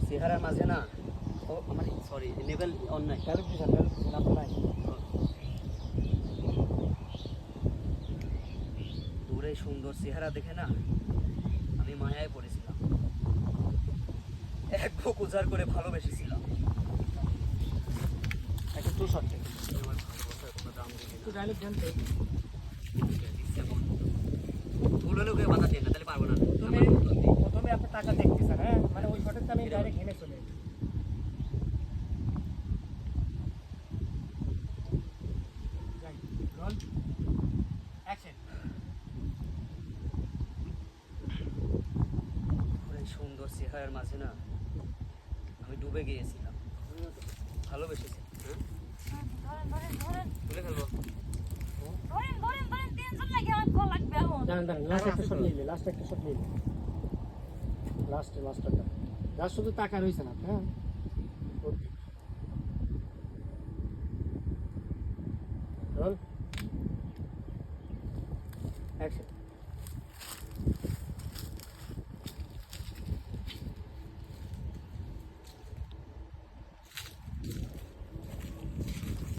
চেহারার মাঝে না ও আমার সরি লেভেল অন্যায় দূরে সুন্দর চেহারা দেখে না আমি মায়ায় পড়েছিলাম, এক বুক উজাড় করে ভালোবেসেছিলাম। একটা টু শট থেকে আমার ভালোবাসার কোনো দাম দিবি একটু না। ডায়লগ জানতে ইচ্ছে বন্ধ। ভুল হলেও কেউ বাধা দেন না, তাহলে পারবো না। তুমি প্রথমে আপনার টাকা দেখতেছেন, হ্যাঁ মানে ওই শটের আমি ডাইরেক্ট হেমে চলে যাই রোল অ্যাকশন। এই সুন্দর চেহারার মাঝে না আমি ডুবে গিয়েছিলাম, ভালোবেসেছি। তুলে ফেলবো। দাঁড়ান দাঁড়ান, লাস্ট একটা শট নিলে, লাস্ট একটা শট নিলে, লাস্টটা লাস্ট শুধু টাকা রয়েছে না, হ্যাঁ রোল অ্যাকশন।